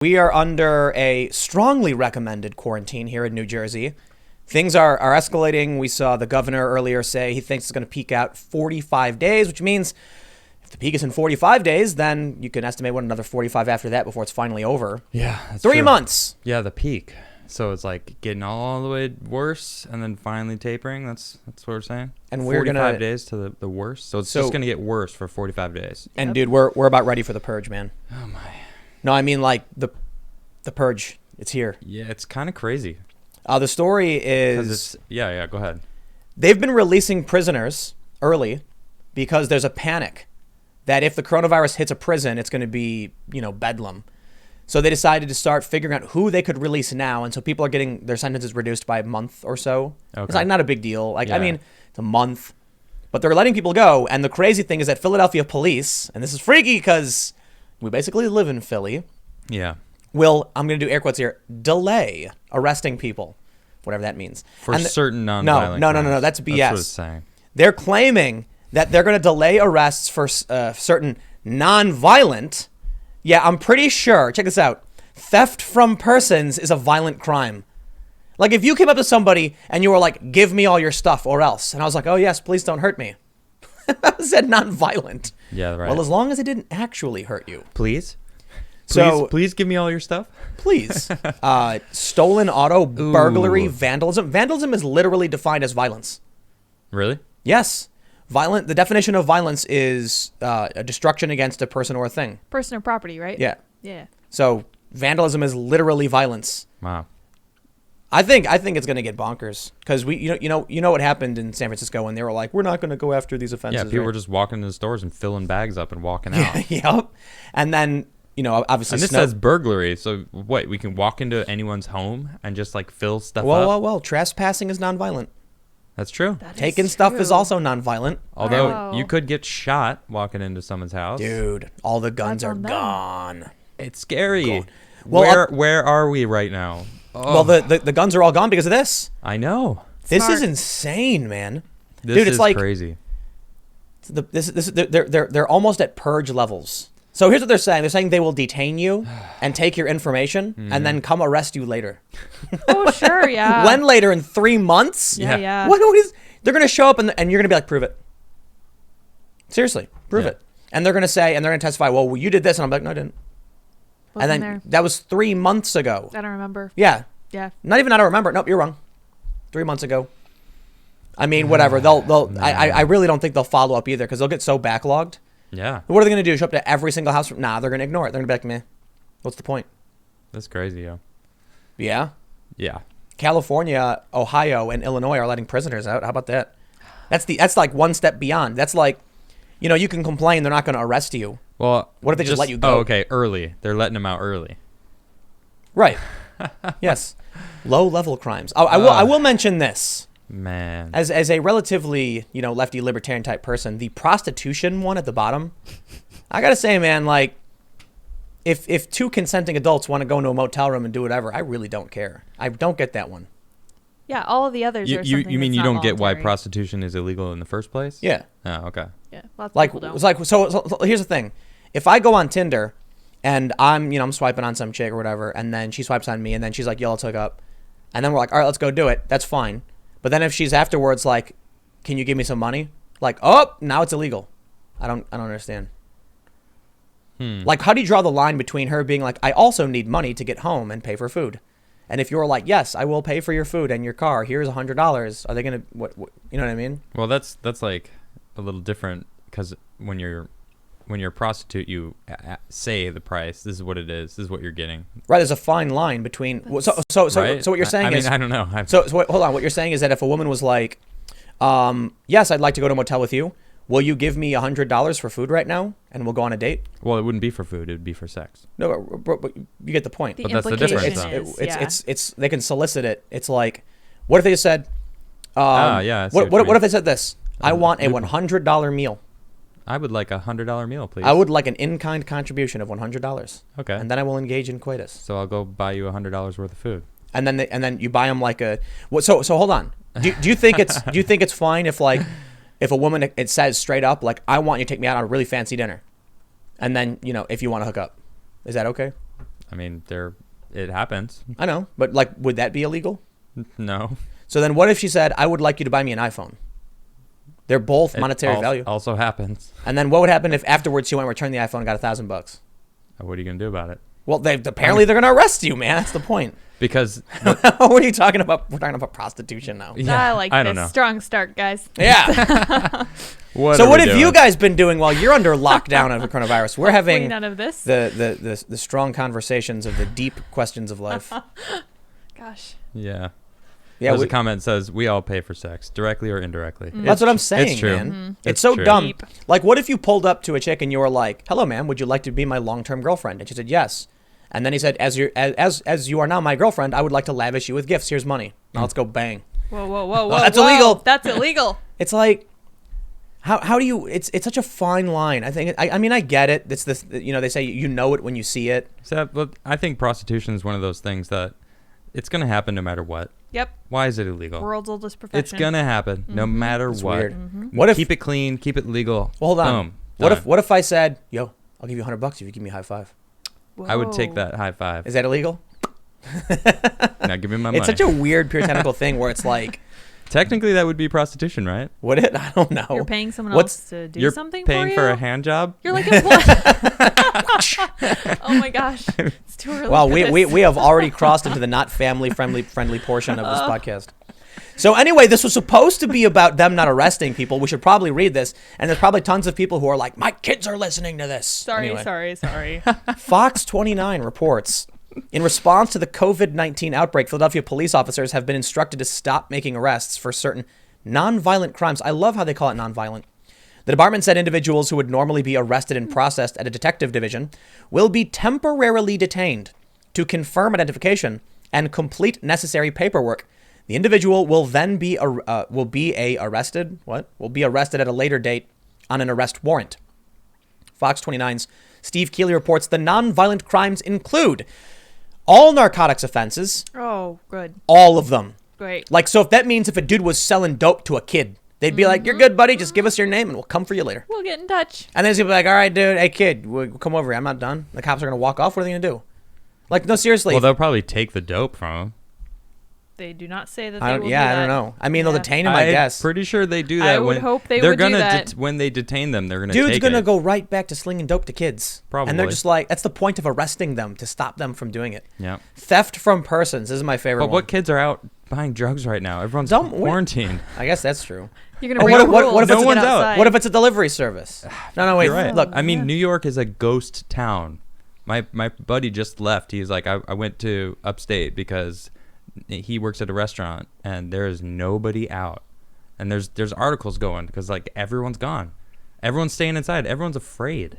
We are under a strongly recommended quarantine here in New Jersey. Things are escalating. We saw the governor earlier say he thinks it's going to peak out 45 days, which means if the peak is in 45 days, then you can estimate what another 45 after that before it's finally over. Yeah, that's 3 true. months. Yeah, the peak. So it's like getting all the way worse and then finally tapering. That's what we're saying. And we're 45 days to the worst. So it's just going to get worse for 45 days. And dude, we're about ready for the purge, man. Oh my. No, I mean like the purge. It's here. Yeah, it's kind of crazy. The story is yeah, go ahead. They've been releasing prisoners early because there's a panic that if the coronavirus hits a prison, it's going to be, bedlam. So they decided to start figuring out who they could release now. And so people are getting their sentences reduced by a month or so. Okay. It's like not a big deal. I mean, it's a month, but they're letting people go. And the crazy thing is that Philadelphia police, and this is freaky because we basically live in Philly. Yeah. Will, I'm going to do air quotes here, delay arresting people, whatever that means. For certain non-violent crimes. No, that's BS. That's what it's saying. They're claiming that they're going to delay arrests for certain non-violent. Yeah, I'm pretty sure. Check this out. Theft from persons is a violent crime. Like if you came up to somebody and you were like, give me all your stuff or else. And I was like, oh yes, please don't hurt me. I said non-violent. Yeah, right. Well, as long as it didn't actually hurt you. Please? So please give me all your stuff. Please. Stolen auto, burglary, vandalism. Vandalism is literally defined as violence. Really? Yes. The definition of violence is a destruction against a person or a thing. Person or property, right? Yeah. Yeah. So vandalism is literally violence. Wow. I think it's going to get bonkers because you know what happened in San Francisco when they were like, we're not going to go after these offenses. Yeah, people were just walking into the stores and filling bags up and walking out. Yep. And then obviously. And this says burglary, so what? We can walk into anyone's home and just like fill stuff up. Well. Trespassing is nonviolent. That's true. Taking stuff is also nonviolent. Although you could get shot walking into someone's house. Dude, all the guns are gone. It's scary. Cool. Well, where are we right now? Oh. Well, the guns are all gone because of this. I know. This is insane, man. This Dude, it's is like crazy. They're almost at purge levels. So here's what they're saying. They're saying they will detain you and take your information and then come arrest you later. Oh, sure, yeah. When later? In 3 months? Yeah. What is? They're going to show up and you're going to be like, prove it. Seriously, prove it. And they're going to say, and they're going to testify, well, you did this. And I'm like, no, I didn't. Wasn't and then there. that was 3 months ago. I don't remember. Yeah. Yeah. Not even I don't remember. Nope, you're wrong. 3 months ago. I mean, whatever. I really don't think they'll follow up either because they'll get so backlogged. Yeah. What are they going to do? Show up to every single house? Nah, they're going to ignore it. They're going to be like, meh. What's the point? That's crazy, yo. Yeah? Yeah. California, Ohio, and Illinois are letting prisoners out. How about that? That's like one step beyond. That's like, you can complain. They're not going to arrest you. Well, what if they just let you go? Oh, okay. Early. They're letting them out early. Right. Yes. Low-level crimes. I will mention this. Man. As a relatively, lefty libertarian type person, the prostitution one at the bottom, I got to say, man, like, if two consenting adults want to go into a motel room and do whatever, I really don't care. I don't get that one. Yeah, all of the others are something you mean that's you not don't get why voluntary. prostitution is illegal in the first place? Yeah. Oh, okay. Yeah, lots of Like, people don't. it's like so here's the thing. If I go on Tinder and I'm swiping on some chick or whatever, and then she swipes on me, and then she's like, yo, let's hook up. And then we're like, all right, let's go do it. That's fine. But then if she's afterwards like, can you give me some money? Like, oh, now it's illegal. I don't understand. Like, how do you draw the line between her being like, I also need money to get home and pay for food? And if you're like, yes, I will pay for your food and your car, here's $100. Are they going to, what, you know what I mean? Well, that's like a little different because when you're a prostitute, you say the price. This is what it is. This is what you're getting. Right. There's a fine line between. So right? what you're saying is. I don't know. So hold on. What you're saying is that if a woman was like, yes, I'd like to go to a motel with you. Will you give me $100 for food right now, and we'll go on a date? Well, it wouldn't be for food. It'd be for sex. No, but you get the point. But that's the difference. It's they can solicit it. It's like, what if they just said, yeah. What if they said this? I want a $100 meal. I would like a $100 meal, please. I would like an in-kind contribution of $100. Okay. And then I will engage in coitus. So I'll go buy you $100 worth of food. And then you buy them like a. So hold on. Do you think it's fine if like. If a woman, it says straight up, like, I want you to take me out on a really fancy dinner. And then, if you want to hook up. Is that okay? I mean, it happens. I know, but like, would that be illegal? No. So then what if she said, I would like you to buy me an iPhone? They're both monetary value. Also happens. And then what would happen if afterwards she went and returned the iPhone and got $1,000? What are you going to do about it? Well, apparently they're going to arrest you, man. That's the point. Because what are you talking about? We're talking about prostitution now. I like I this. don't know. Strong start, guys. Yeah. what have you guys been doing while you're under lockdown of the coronavirus? We're having none of this. the strong conversations of the deep questions of life. Gosh. Yeah. Yeah, There's a comment that says, we all pay for sex, directly or indirectly. That's what I'm saying, it's true. man. Mm-hmm. It's so true. dumb. Deep. Like, what if you pulled up to a chick and you were like, hello, ma'am, would you like to be my long-term girlfriend? And she said, yes. And then he said, as you are now my girlfriend, I would like to lavish you with gifts. Here's money. Now let's go bang. Whoa. That's illegal. That's illegal. It's like, how do you, it's such a fine line. I mean, I get it. It's this, they say you know it when you see it. But I think prostitution is one of those things that it's going to happen no matter what. Yep. Why is it illegal? World's oldest profession. It's going to happen no matter It's what. weird. What if keep it clean, keep it legal. Well, hold on. Boom. What if I said, yo, I'll give you $100 if you give me a high five? I would take Whoa. that high five. Is that illegal? Now give me my money. It's such a weird puritanical thing where it's like, Technically, that would be prostitution, right? would it? I don't know. You're paying someone What's- else to do You're something paying for you? a hand job? You're like employed. Oh my gosh. It's too early. Well, for we this. have already crossed into the not family friendly portion of this podcast. So anyway, this was supposed to be about them not arresting people. We should probably read this. And there's probably tons of people who are like, my kids are listening to this. Sorry. Fox 29 reports, in response to the COVID-19 outbreak, Philadelphia police officers have been instructed to stop making arrests for certain nonviolent crimes. I love how they call it nonviolent. The department said individuals who would normally be arrested and processed at a detective division will be temporarily detained to confirm identification and complete necessary paperwork. The individual will then be arrested at a later date on an arrest warrant. Fox 29's Steve Keeley reports the nonviolent crimes include all narcotics offenses, Oh, good. all of them. Great. Like, so if that means if a dude was selling dope to a kid, they'd be like, you're good, buddy. Just give us your name and we'll come for you later. We'll get in touch. And then he's gonna be like, all right, dude, hey, kid, come over here. I'm not done. The cops are going to walk off. What are they going to do? Like, no, seriously. Well, they'll probably take the dope from him. They do not say that they I will don't do that. know. I mean, they'll Yeah. detain him, I guess. Pretty sure they do that. I would hope they they're would do gonna that. when they detain them, they're gonna Dude's take going to it. go right back to slinging dope to kids. Probably. And they're just like, that's the point of arresting them, to stop them from doing it. Yeah. Theft from persons. This is my favorite But one. what kids are out buying drugs right now? Everyone's Don't- quarantined. I guess that's true. You're Oh, gonna what break if- what- rules what if to it's get one's out? outside. What if it's a delivery service? No, wait. You're right. Look, I mean, Yeah. New York is a ghost town. My buddy just left. He's like, I went to upstate because he works at a restaurant and there is nobody out. And there's articles going because like everyone's gone. Everyone's staying inside. Everyone's afraid.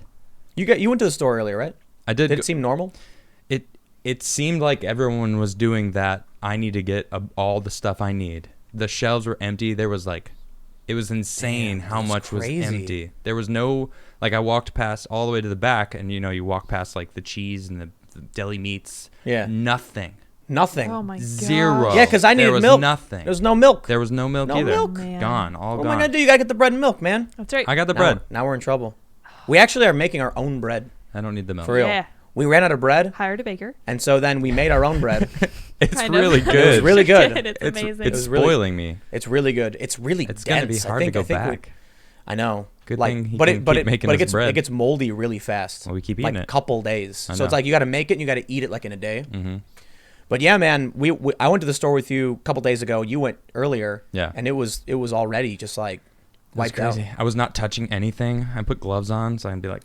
you went to the store earlier, right? I did. Did it seem normal? It seemed like everyone was doing that. I need to get all the stuff I need. The shelves were empty. There was like, it was insane Damn, how that's much was crazy. empty. There was no, like I walked past all the way to the back and you walk past like the cheese and the deli meats. Yeah. Nothing. Nothing. Oh my god. Zero. Yeah, because I needed there was milk. Nothing. There was no milk. There was no milk No either. milk. Man. Gone. All What gone. am I gonna do? You gotta get the bread and milk, man. That's right. I got the Now- bread. Now we're in trouble. We actually are making our own bread. I don't need the milk. For real. Yeah. We ran out of bread, Hired a baker. and so then we made our own bread. It's Kind of. really It was good. really good. It's It's amazing. it's was really- spoiling me. It's really good. It's really It's dense. gonna be hard to go back. I know. Good like, thing he but can it, but keep it, making but it us gets bread. it gets moldy really fast. Well, we keep like eating a it. couple days. I So it's know. like you got to make it and you got to eat it like in a day. Mm-hmm. But yeah, man, we I went to the store with you a couple days ago. You went earlier. Yeah. And it was already just like It was wiped out. crazy. I was not touching anything. I put gloves on so I'd be like,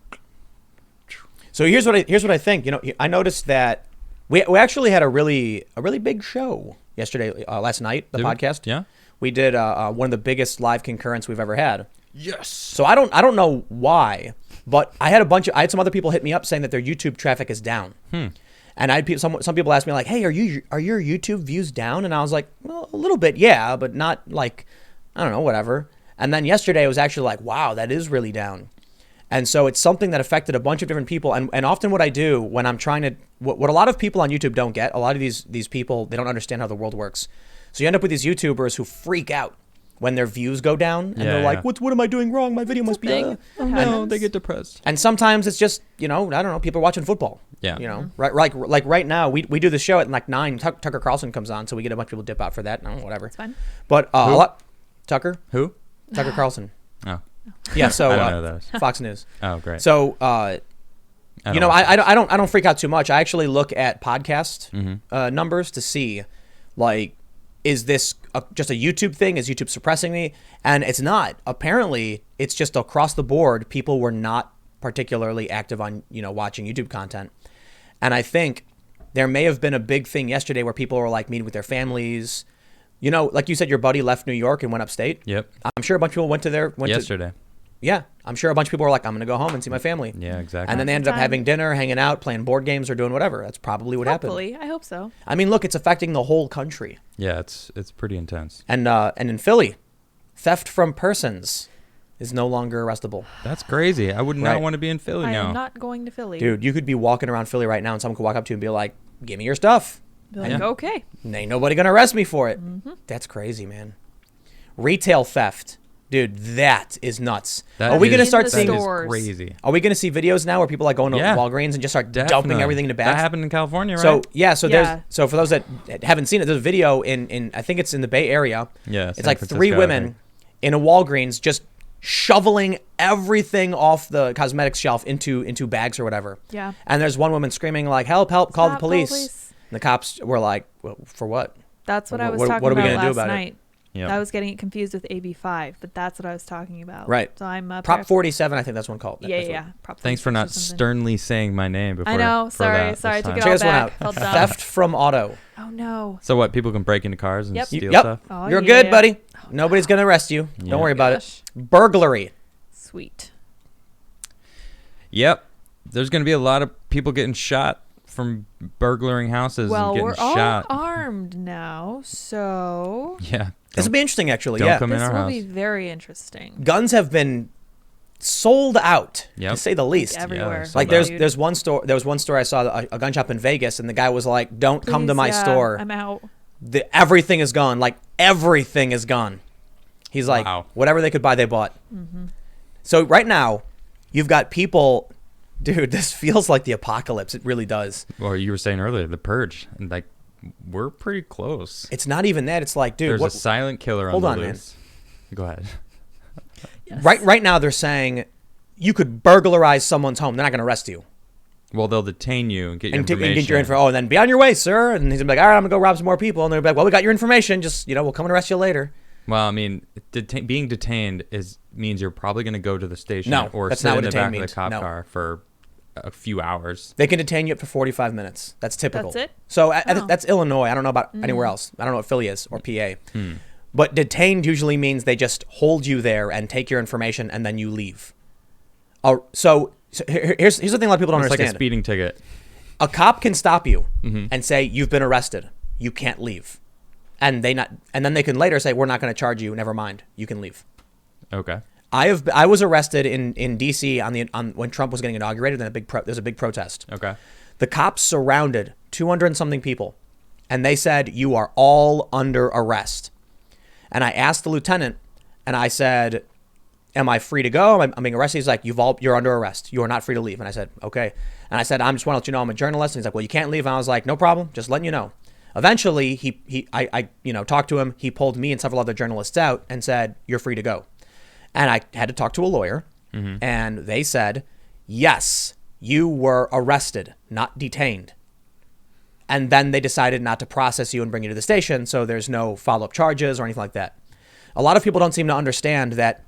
So here's what I think. I noticed that we actually had a really big show yesterday, last night. The Did we? podcast. Yeah. We did one of the biggest live concurrents we've ever had. Yes. So I don't know why, but I had some other people hit me up saying that their YouTube traffic is down. And some people asked me like, "Hey, are your YouTube views down?" And I was like, "Well, a little bit, yeah, but not like, I don't know, whatever." And then yesterday it was actually like, "Wow, that is really down." And so it's something that affected a bunch of different people. And often what I do when I'm trying to, what a lot of people on YouTube don't get, a lot of these people, they don't understand how the world works. So you end up with these YouTubers who freak out when their views go down and they're like, what am I doing wrong? My video must be thing. Oh no, they get depressed. And sometimes it's just, I don't know, people are watching football. Yeah. Right, like right now, we do the show at like 9. Tucker Carlson comes on, so we get a bunch of people dip out for that. No, whatever. It's fine. But Tucker Carlson. Oh. Yeah, so I don't know those. Fox News. Oh, great. So I don't freak out too much. I actually look at podcast numbers to see, like, is this just a YouTube thing? Is YouTube suppressing me? And it's not. Apparently, it's just across the board. People were not particularly active on, watching YouTube content. And I think there may have been a big thing yesterday where people were like meeting with their families. Like you said, your buddy left New York and went upstate. Yep. I'm sure a bunch of people went yesterday. Yeah, I'm sure a bunch of people were like, I'm going to go home and see my family. Yeah, exactly. And then they ended up having dinner, hanging out, playing board games, or doing whatever. That's probably what happened. Hopefully, I hope so. I mean, look, it's affecting the whole country. Yeah, it's pretty intense. And in Philly, theft from persons is no longer arrestable. That's crazy. I would not Right. want to be in Philly I now. am not going to Philly. Dude, you could be walking around Philly right now and someone could walk up to you and be like, give me your stuff. Be like, Yeah. okay. And ain't nobody going to arrest me for it. That's crazy, man. Retail theft. Dude, that is nuts. Are we going to start seeing... stores. Crazy. Are we going to see videos now where people like going to Yeah. Walgreens and just start dumping Definitely. everything into bags? That happened in California, right? So Yeah. so for those that haven't seen it, there's a video in I think it's in the Bay Area. Yeah, It's San like Francisco, 3 I women think. in a Walgreens just shoveling everything off the cosmetics shelf into bags or whatever. Yeah. And there's one woman screaming like, "Help! Help! Call the Stop, call police!" police. And the cops were like, well, "For what?" That's what I was What talking are we about gonna do last about it? night. Yep. I was getting it confused with AB5, but that's what I was talking about. Right. So I'm Prop 47, I think that's one called. Yeah, That's what- yeah. Prop Thanks for 46 not or something. sternly saying my name before. I know. for Sorry. that Sorry. I this took time. it Check all this one back. out. Felt dumb. Theft from auto. Oh no. So what? People can break into cars and Yep. steal Yep. stuff. Oh, You're yeah, good, yeah. buddy. Nobody's gonna arrest you. Yeah. Don't worry about Gosh. it. Burglary. Sweet. Yep. There's going to be a lot of people getting shot from burglaring houses Well, and getting we're all shot. armed now, so Yeah. This will be interesting, actually. Don't Yeah. come in this our will house. be very interesting. Guns have been sold out, to Yep. say the least. Everywhere. sold Like out. there's one store. There was one store I saw a gun shop in Vegas, and the guy was like, "Don't come to Please, my yeah, store. I'm out. Everything is gone. Like everything is gone." He's like, Wow. whatever they could buy, they bought. So right now, you've got people. Dude, this feels like the apocalypse. It really does. Well, you were saying earlier, the purge. And like, we're pretty close. It's not even that. It's like, dude, There's what, a silent killer Hold on on, the man. loose. Go ahead. Yes. right now they're saying you could burglarize someone's home. They're not going to arrest you. Well, they'll detain you and get your And information. get your info. Oh, and then be on your way, sir. And he's gonna be like, all right, I'm gonna go rob some more people. And they're like, well, we got your information. Just we'll come and arrest you later. Well, I mean, being detained means you're probably going to go to the station No, or that's sit not in what the back detain of means. the cop No. car for a few hours. They can detain you up for 45 minutes. That's typical. That's it? So Oh. that's Illinois. I don't know about anywhere else. I don't know what Philly is or PA. But detained usually means they just hold you there and take your information and then you leave. Oh, so here's the thing a lot of people don't It's like a understand. speeding ticket. A cop can stop you and say you've been arrested. You can't leave. And then they can later say we're not going to charge you. Never mind. You can leave. Okay. I was arrested in DC on when Trump was getting inaugurated. And there's a big protest. Okay. The cops surrounded 200 and something people, and they said you are all under arrest. And I asked the lieutenant, and I said, "Am I free to go? I'm being arrested." He's like, "You're under arrest. You are not free to leave." And I said, "Okay." And I said, "I just want to let you know I'm a journalist." And he's like, "Well, you can't leave." And I was like, "No problem. Just letting you know." Eventually, I talked to him. He pulled me and several other journalists out and said, "You're free to go." And I had to talk to a lawyer, and they said, "Yes, you were arrested, not detained." And then they decided not to process you and bring you to the station, so there's no follow-up charges or anything like that. A lot of people don't seem to understand that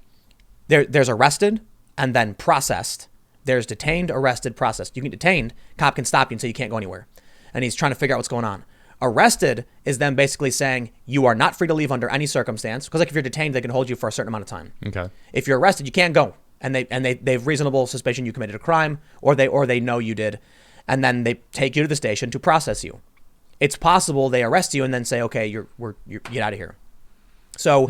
there's arrested and then processed. There's detained, arrested, processed. You can detained, cop can stop you and say you can't go anywhere. And he's trying to figure out what's going on. Arrested is them basically saying you are not free to leave under any circumstance. Because like if you're detained, they can hold you for a certain amount of time. Okay. If You're arrested, you can't go. And they've reasonable suspicion you committed a crime, or they know you did. And then they take you to the station to process you. It's possible they arrest you and then say, okay, you get out of here. So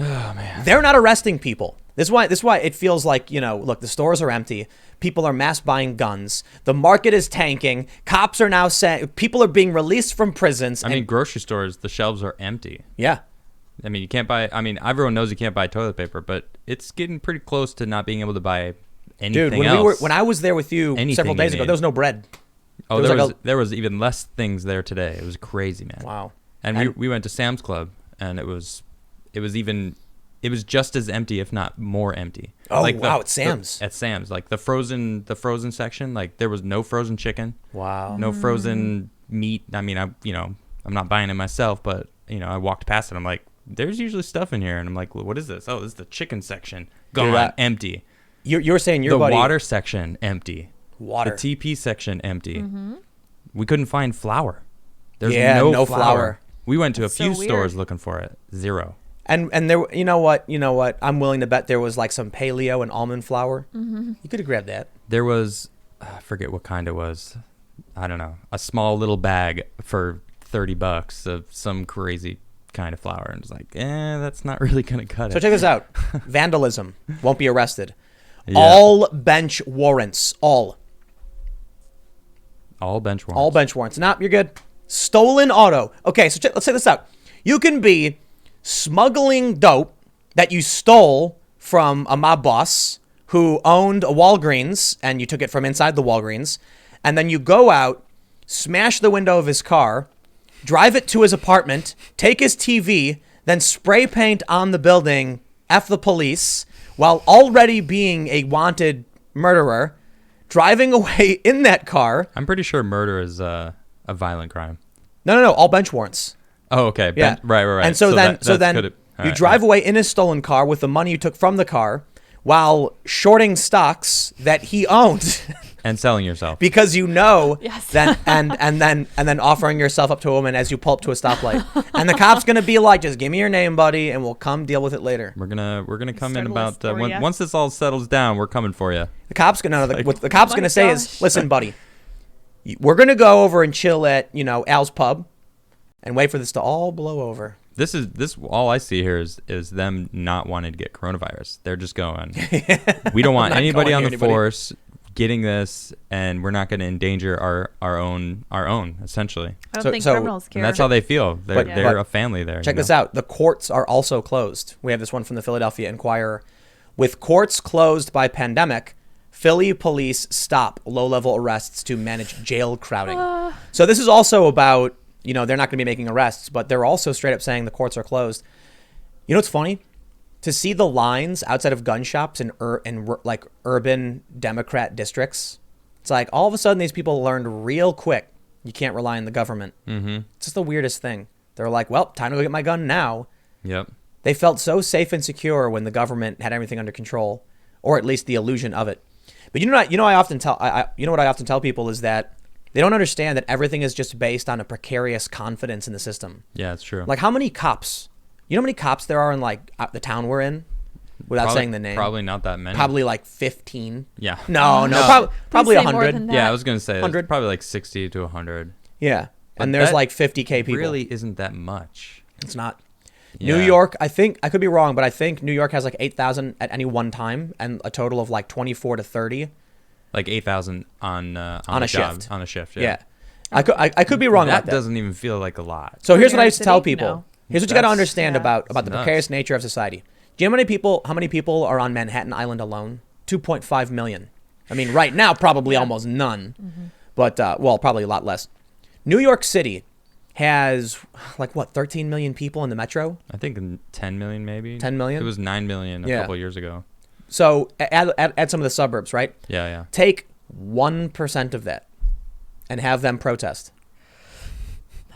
they're not arresting people. This is why it feels like, look, the stores are empty. People are mass buying guns. The market is tanking. Cops are now saying people are being released from prisons. I mean, grocery stores, the shelves are empty. Yeah. I mean, you can't buy. I mean, everyone knows you can't buy toilet paper, but it's getting pretty close to not being able to buy anything Dude, else. when I was there with you Anything several days you ago, need. there was no bread. Oh, There was there was even less things there today. It was crazy, man. Wow. And we went to Sam's Club, and it was just as empty, if not more empty. Oh, like wow, at Sam's. At Sam's, like the frozen section, like there was no frozen chicken, Wow. no frozen meat. I mean, I'm not buying it myself, but I walked past it. I'm like, there's usually stuff in here, and I'm like, well, what is this? Oh, this is the chicken section. Gone, empty. You were saying your the buddy. water section empty. Water. The TP section empty. We couldn't find flour. There's no flour. flour. We went to That's a few so weird. stores looking for it. Zero. And there, you know what? I'm willing to bet there was like some paleo and almond flour. You could have grabbed that. There was, I forget what kind it was. I don't know. A small little bag for $30 of some crazy kind of flour, and it's like, that's not really gonna cut So it. check this out. Vandalism. Won't be arrested. Yeah. All bench warrants. All bench warrants. All bench warrants. Nah, you're good. Stolen auto. Okay, so let's check this out. You can be smuggling dope that you stole from a mob boss who owned a Walgreens, and you took it from inside the Walgreens, and then you go out, smash the window of his car, drive it to his apartment, take his TV, then spray paint on the building, F the police, while already being a wanted murderer, driving away in that car. I'm pretty sure murder is a violent crime. No, all bench warrants. Oh, okay. Yeah. Right. And so then could've- all you right, drive all away in his stolen car with the money you took from the car while shorting stocks that he owned right. And selling yourself. because Yes. that and then offering yourself up to a woman as you pull up to a stoplight. And the cop's going to be like, "Just give me your name, buddy, and we'll come deal with it later." We're gonna come in Start a about list for ya. once this all settles down. We're coming for you. The cop's going to what the cop's Oh going my to say is, gosh. "Listen, buddy, we're going to go over and chill at, Al's pub and wait for this to all blow over." This all I see here is them not wanting to get coronavirus. They're just going, we don't want not anybody going on near the anybody. force getting this, and we're not going to endanger our own essentially. I don't So- think so- criminals care. And that's how they feel. They're But- they're a family there. Check this out. The courts are also closed. We have this one from the Philadelphia Inquirer. With courts closed by pandemic, Philly police stop low-level arrests to manage jail crowding. So this is also about, they're not going to be making arrests, but they're also straight up saying the courts are closed. You know what's funny? To see the lines outside of gun shops in like urban Democrat districts, it's like all of a sudden these people learned real quick you can't rely on the government. Mm-hmm. It's just the weirdest thing. They're like, well, time to go get my gun now. Yep. They felt so safe and secure when the government had everything under control, or at least the illusion of it. But I often tell what I often tell people is that they don't understand that everything is just based on a precarious confidence in the system. Yeah, it's true. Like how many cops? You know how many cops there are in like the town we're in, without saying the name? Probably not that many. Probably like 15. Yeah. No, Please probably say more 100. than that. Yeah, I was gonna say 100. probably like 60 to 100. Yeah, But and there's that like 50K people. Really isn't that much. It's not. Yeah. New York, I think, I could be wrong, but I think New York has like 8,000 at any one time and a total of like 24 to 30. Like 8,000 on On a a job, shift. on a shift. Yeah. I could be wrong That about that. doesn't even feel like a lot. So here's New what I York used to tell City? people. No. Here's what you got to That's- understand yeah. about the Nuts. precarious nature of society. Do you know how many people are on Manhattan Island alone? 2.5 million. I mean, right now, probably almost none. But, probably a lot less. New York City has, 13 million people in the metro? I think 10 million maybe. 10 million? It was 9 million a Yeah. couple years ago. So add some of the suburbs, right? Yeah. Take 1% of that and have them protest.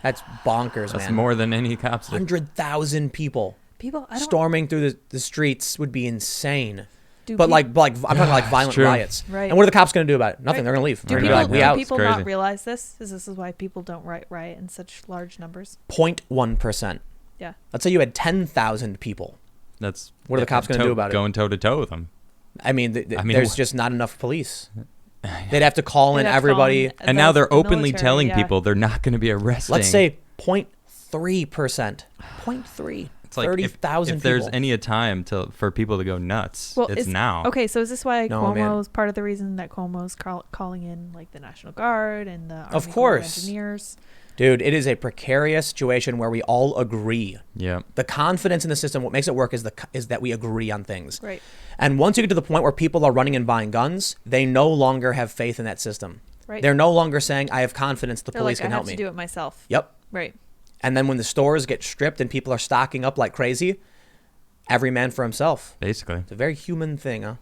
That's bonkers, That's man. more than any cops did. 100,000 people People, I don't storming through the streets would be insane. do But peop- I'm talking like violent true. riots. Right. And what are the cops going to do about it? Nothing. Right. They're going to leave. do They're people, going to be like, we do out. people It's not crazy. realize this? This is why people don't riot in such large numbers? 0.1%. Yeah. Let's say you had 10,000 people. That's What are the cops gonna do about it? Going toe to toe with them. I mean, I mean, there's just not enough police. They'd have to call in They'd have to call everybody. in And now they're the openly military, telling yeah. people they're not going to be arresting. Let's say 0.3%. 0.3. it's like 30,000 if there's people. any time for people to go nuts, it's now. Okay, so is this why No, Cuomo's part of the reason that Cuomo's calling in like the National Guard and the Army Of Corps course. Engineers? Dude, it is a precarious situation where we all agree. Yeah. The confidence in the system, what makes it work is that we agree on things. Right. And once you get to the point where people are running and buying guns, they no longer have faith in that system. Right. They're no longer saying, I have confidence the They're police like, can I help have me. to do it myself. Yep. Right. And then when the stores get stripped and people are stocking up like crazy, every man for himself. Basically. It's a very human thing, huh?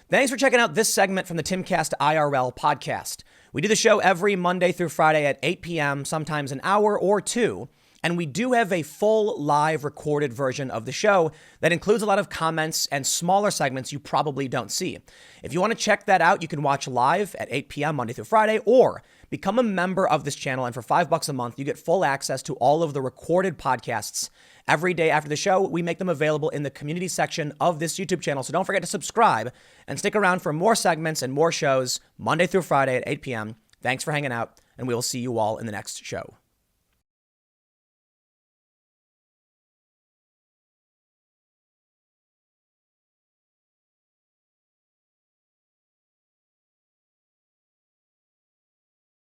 Thanks for checking out this segment from the Timcast IRL podcast. We do the show every Monday through Friday at 8 p.m., sometimes an hour or two. And we do have a full live recorded version of the show that includes a lot of comments and smaller segments you probably don't see. If you want to check that out, you can watch live at 8 p.m. Monday through Friday, or become a member of this channel. And for $5 a month, you get full access to all of the recorded podcasts. Every day after the show, we make them available in the community section of this YouTube channel. So don't forget to subscribe and stick around for more segments and more shows Monday through Friday at 8 p.m. Thanks for hanging out, and we will see you all in the next show.